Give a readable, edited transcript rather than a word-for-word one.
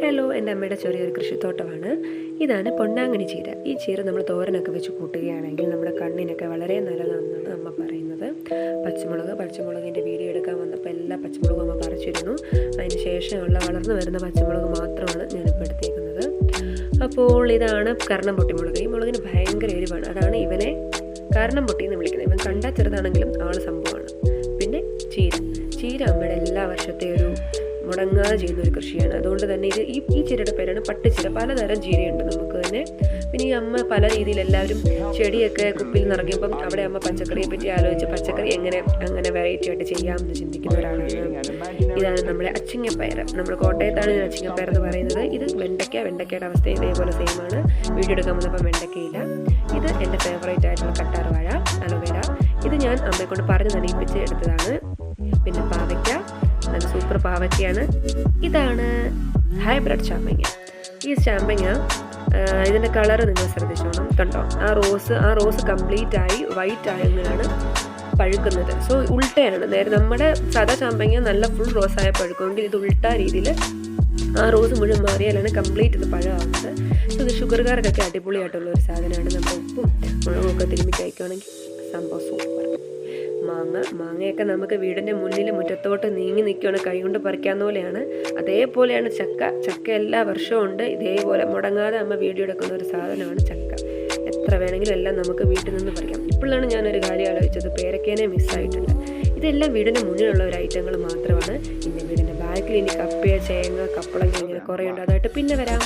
Hello, എൻ്റെ അമ്മയുടെ ചെറിയൊരു കൃഷിത്തോട്ടമാണ്. ഇതാണ് പൊന്നാങ്കണ്ണി ചീര. ഈ ചീര നമ്മൾ തോരനൊക്കെ വെച്ച് കൂട്ടുകയാണെങ്കിൽ നമ്മുടെ കണ്ണിനൊക്കെ വളരെ നല്ലതാണെന്നാണ് അമ്മ പറയുന്നത്. പച്ചമുളകിൻ്റെ വീഡിയോ എടുക്കാൻ വന്നപ്പോൾ എല്ലാ പച്ചമുളകും അമ്മ പറിച്ചിരുന്നു. അതിന് ശേഷമുള്ള വളർന്നു വരുന്ന പച്ചമുളക് മാത്രമാണ് ഞാനിപ്പോൾ എടുത്തേക്കുന്നത്. അപ്പോൾ ഇതാണ് കർണം പൊട്ടിമുളക്. ഈ മുളകിന് ഭയങ്കര എരിവാണ്. അതാണ് ഇവനെ കാരണം പൊട്ടി എന്ന് വിളിക്കുന്നത്. ഇവൻ കണ്ടാൽ ചെറുതാണെങ്കിലും ആള് സംഭവമാണ്. പിന്നെ ചീര അമ്മയുടെ എല്ലാ വർഷത്തെ ഒരു മുടങ്ങാതെ ചെയ്യുന്ന ഒരു കൃഷിയാണ്. അതുകൊണ്ട് തന്നെ ഈ ചീരയുടെ പേരാണ് പട്ടുചീര. പലതരം ചീരയുണ്ട് നമുക്ക് തന്നെ. പിന്നെ ഈ അമ്മ പല രീതിയിൽ എല്ലാവരും ചെടിയൊക്കെ കുപ്പിയിൽ നിറങ്ങിയപ്പം അവിടെ അമ്മ പച്ചക്കറിയെ പറ്റി ആലോചിച്ച് പച്ചക്കറി അങ്ങനെ വെറൈറ്റി ആയിട്ട് ചെയ്യാമെന്ന് ചിന്തിക്കുന്ന ഒരാളാണ്. ഇതാണ് നമ്മുടെ അച്ചിങ്ങപ്പയർ. നമ്മുടെ കോട്ടയത്താണ് ഇതിന് അച്ചിങ്ങപ്പയർ എന്ന് പറയുന്നത്. ഇത് വെണ്ടയ്ക്കയുടെ അവസ്ഥ ഇതേപോലെ സെയിമാണ്. വീഡിയോ എടുക്കാൻ വന്നപ്പം വെണ്ടയ്ക്കയില്ല. ഇത് എൻ്റെ ഫേവറേറ്റ് ആയിട്ടുള്ള കട്ടാർവാഴ, അലോവേര. ഇത് ഞാൻ അമ്മയെ കൊണ്ട് പറഞ്ഞ് നനയിപ്പിച്ച് എടുത്തതാണ്. പിന്നെ പാവയ്ക്ക, നല്ല സൂപ്പർ പാവയ്ക്കയാണ്. ഇതാണ് ഹൈബ്രിഡ് ചാമ്പങ്ങ. ഈ ചാമ്പങ്ങ ഇതിൻ്റെ കളറ് നിങ്ങൾ ശ്രദ്ധിച്ചോണം. കണ്ടോ, ആ റോസ് കംപ്ലീറ്റ് ആയി വൈറ്റ് ആയങ്ങനെയാണ് പഴുക്കുന്നത്. സോ ഉൾട്ടയാണ്. നേരെ നമ്മുടെ സാധാ ചാമ്പങ്ങ നല്ല ഫുൾ റോസായ പഴുക്കുമെങ്കിൽ ഇത് ഉൾട്ട രീതിയിൽ ആ റോസ് മുഴുവൻ മാറിയാലാണ് കംപ്ലീറ്റ് ഇത് പഴമാവുന്നത്. സോ ഇത് ഷുഗർകാർക്കൊക്കെ അടിപൊളിയായിട്ടുള്ള ഒരു സാധനമാണ്. നമ്മൾ ഉപ്പും മുളകും ഒക്കെ തിരുമ്മി കഴിക്കുകയാണെങ്കിൽ സംഭവം സൂപ്പർ. മാങ്ങയൊക്കെ നമുക്ക് വീടിൻ്റെ മുന്നിൽ മുറ്റത്തോട്ട് നീങ്ങി നിൽക്കുകയാണ്, കൈകൊണ്ട് പറിക്കാവുന്ന പോലെയാണ്. അതേപോലെയാണ് ചക്ക എല്ലാ വർഷവും ഉണ്ട്. ഇതേപോലെ മുടങ്ങാതെ അമ്മ വീഡിയോ എടുക്കുന്ന ഒരു സാധനമാണ് ചക്ക. എത്ര വേണമെങ്കിലും എല്ലാം നമുക്ക് വീട്ടിൽ നിന്ന് പറിക്കാം. ഇപ്പോഴാണ് ഞാനൊരു കാര്യം ആലോചിച്ചത്, പേരക്കേനെ മിസ്സായിട്ടുണ്ട്. ഇതെല്ലാം വീടിൻ്റെ മുന്നിലുള്ള ഒരു ഐറ്റങ്ങൾ മാത്രമാണ്. പിന്നെ വീടിൻ്റെ ബാക്കിൽ ഇനി കപ്പയ, ചേങ്ങ, കപ്പളങ്ങ ഇങ്ങനെ കുറേ ഉണ്ട്. അതായിട്ട് പിന്നെ വരാം.